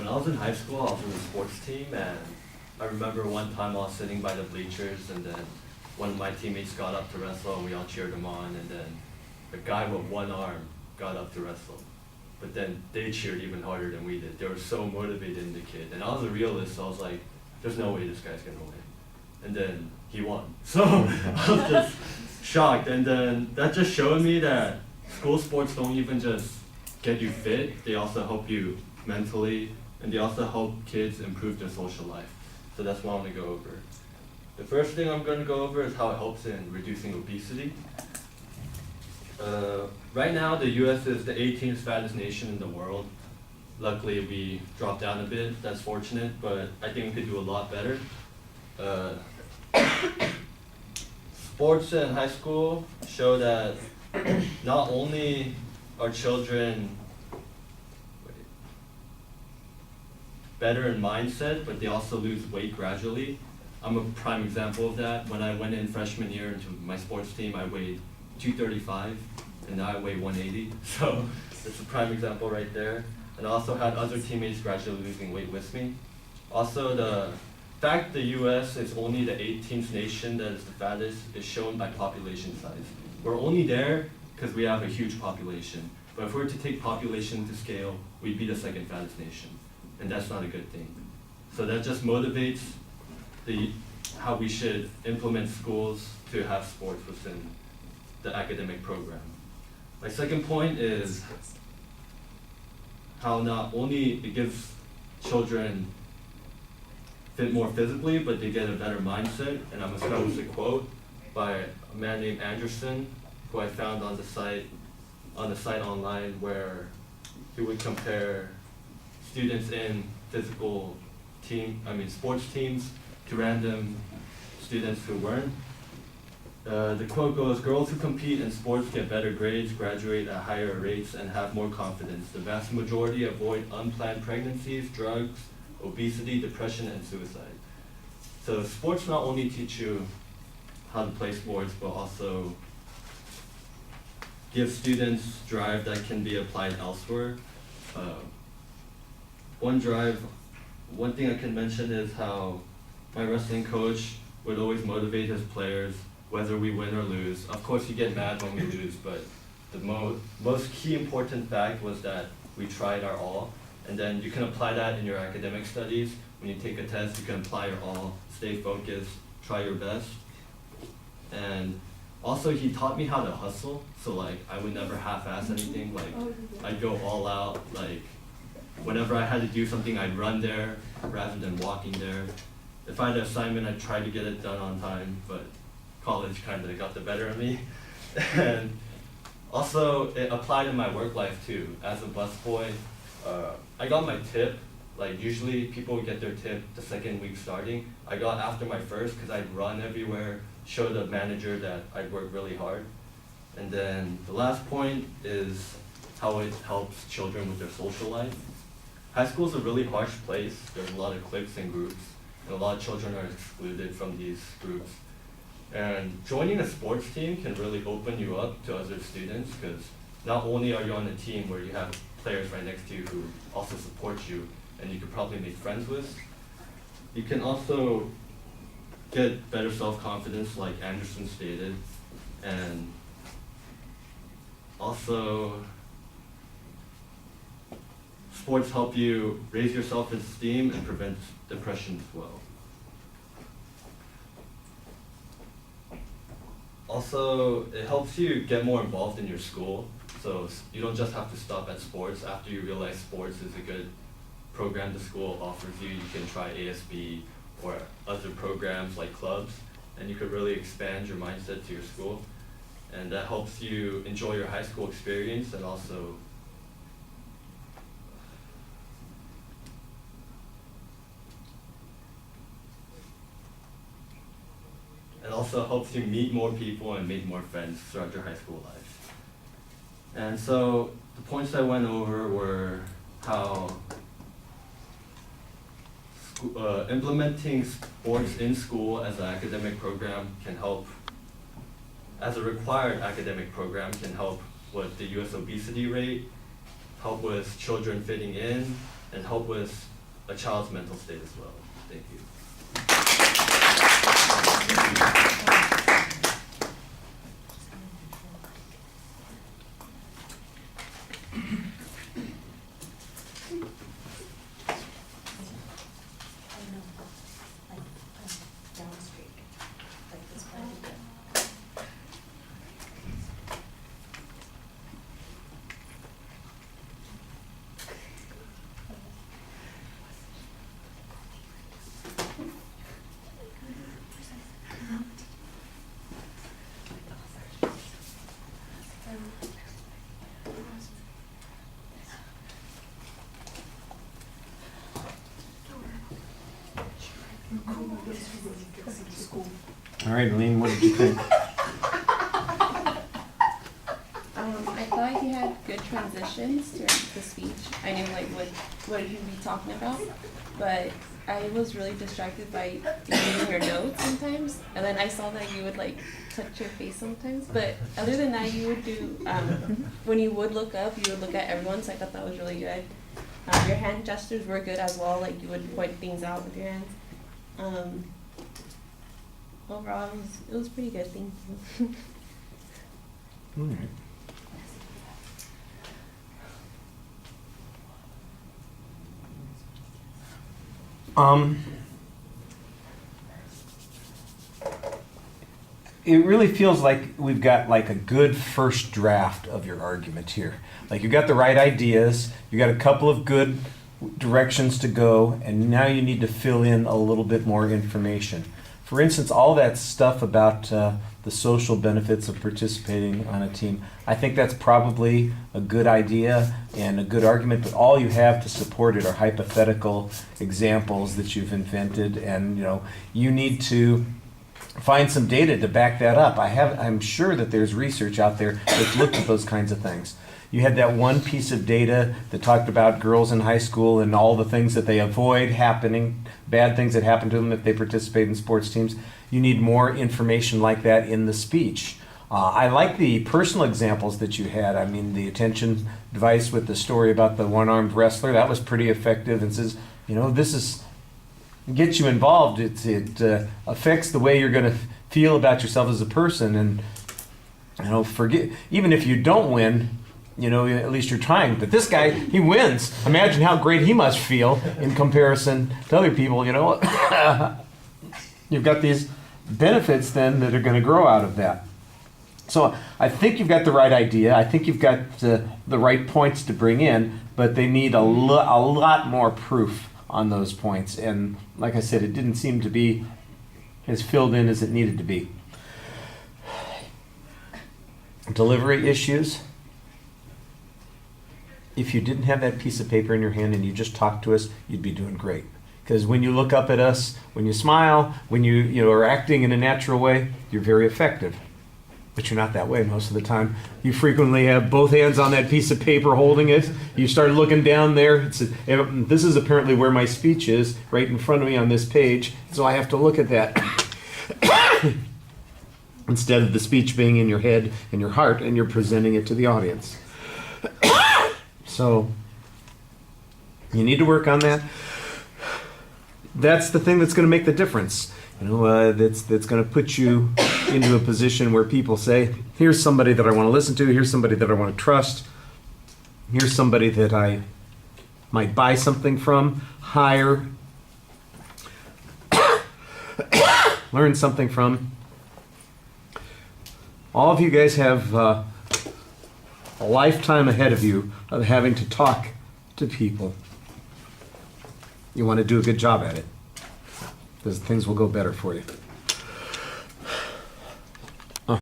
When I was in high school, I was in the sports team, and I remember one time I was sitting by the bleachers, and then one of my teammates got up to wrestle, and we all cheered him on, and then a guy with one arm got up to wrestle. But then they cheered even harder than we did. They were so motivated in the kid. And I was a realist, so I was like, there's no way this guy's gonna win. And then he won. So I was just shocked. And then that just showed me that school sports don't even just get you fit, they also help you mentally, and they also help kids improve their social life. So that's what I'm gonna go over. The first thing I'm gonna go over is how it helps in reducing obesity. Right now, the US is the 18th fattest nation in the world. Luckily, we dropped down a bit, that's fortunate, but I think we could do a lot better. Sports in high school show that not only are children better in mindset, but they also lose weight gradually. I'm a prime example of that. When I went in freshman year into my sports team, I weighed 235, and now I weigh 180. So it's a prime example right there. And I also had other teammates gradually losing weight with me. Also, the fact the US is only the 18th nation that is the fattest is shown by population size. We're only there because we have a huge population. But if we were to take population to scale, we'd be the second fattest nation. And that's not a good thing. So that just motivates how we should implement schools to have sports within the academic program. My second point is how not only it gives children fit more physically, but they get a better mindset. And I'm going to start with a quote by a man named Anderson, who I found on the site online, where he would compare students in sports teams to random students who weren't. The quote goes, "Girls who compete in sports get better grades, graduate at higher rates, and have more confidence. The vast majority avoid unplanned pregnancies, drugs, obesity, depression, and suicide." So sports not only teach you how to play sports, but also give students drive that can be applied elsewhere. One thing I can mention is how my wrestling coach would always motivate his players, whether we win or lose. Of course, you get mad when we lose, but the most key important fact was that we tried our all. And then you can apply that in your academic studies. When you take a test, you can apply your all, stay focused, try your best. And also, he taught me how to hustle. So I would never half-ass anything. I'd go all out. Whenever I had to do something, I'd run there rather than walking there. If I had an assignment, I'd try to get it done on time, but college kind of got the better of me. And also, it applied in my work life too. As a busboy, I got my tip. Usually people would get their tip the second week starting. I got after my first because I'd run everywhere, show the manager that I'd worked really hard. And then the last point is how it helps children with their social life. High school is a really harsh place. There's a lot of cliques and groups, and a lot of children are excluded from these groups. And joining a sports team can really open you up to other students, because not only are you on a team where you have players right next to you who also support you and you could probably make friends with, you can also get better self-confidence, like Anderson stated, and also sports help you raise your self-esteem and prevent depression as well. Also, it helps you get more involved in your school. So you don't just have to stop at sports. After you realize sports is a good program the school offers you, you can try ASB or other programs like clubs, and you could really expand your mindset to your school. And that helps you enjoy your high school experience, and also helps you meet more people and make more friends throughout your high school life. And so the points I went over were how implementing sports in school as an academic program can help, as a required academic program, can help with the US obesity rate, help with children fitting in, and help with a child's mental state as well. Thank you. All right, Aline, what did you think? I thought he had good transitions during the speech. I knew like what he'd be talking about, but I was really distracted by reading your notes sometimes, and then I saw that you would like touch your face sometimes. But other than that, you would do when you would look up, you would look at everyone. So I thought that was really good. Your hand gestures were good as well. Like you would point things out with your hands. Overall, it was pretty good. Thank you. All right. It really feels like we've got like a good first draft of your argument here. Like you got the right ideas, you got a couple of good directions to go, and now you need to fill in a little bit more information. For instance, all that stuff about the social benefits of participating on a team, I think that's probably a good idea and a good argument, but all you have to support it are hypothetical examples that you've invented, and you need to find some data to back that up. I'm sure that there's research out there that's looked at those kinds of things. You had that one piece of data that talked about girls in high school and all the things that they avoid happening, bad things that happen to them if they participate in sports teams. You need more information like that in the speech. I like the personal examples that you had. I mean, the attention device with the story about the one-armed wrestler, that was pretty effective, and says, this is gets you involved. It affects the way you're going to feel about yourself as a person, and forget, even if you don't win, at least you're trying. But this guy, he wins. Imagine how great he must feel in comparison to other people. You've got these benefits then that are going to grow out of that. So I think you've got the right idea. I think you've got the right points to bring in, but they need a lot more proof on those points. And like I said, it didn't seem to be as filled in as it needed to be. Delivery issues. If you didn't have that piece of paper in your hand and you just talked to us, you'd be doing great. Because when you look up at us, when you smile, when you are acting in a natural way, you're very effective. But you're not that way most of the time. You frequently have both hands on that piece of paper holding it. You start looking down there. This is apparently where my speech is, right in front of me on this page. So I have to look at that. Instead of the speech being in your head and your heart, and you're presenting it to the audience. So you need to work on that. That's the thing that's going to make the difference. That's going to put you into a position where people say, here's somebody that I want to listen to, here's somebody that I want to trust, here's somebody that I might buy something from, hire, learn something from. All of you guys have a lifetime ahead of you of having to talk to people. You want to do a good job at it, because things will go better for you.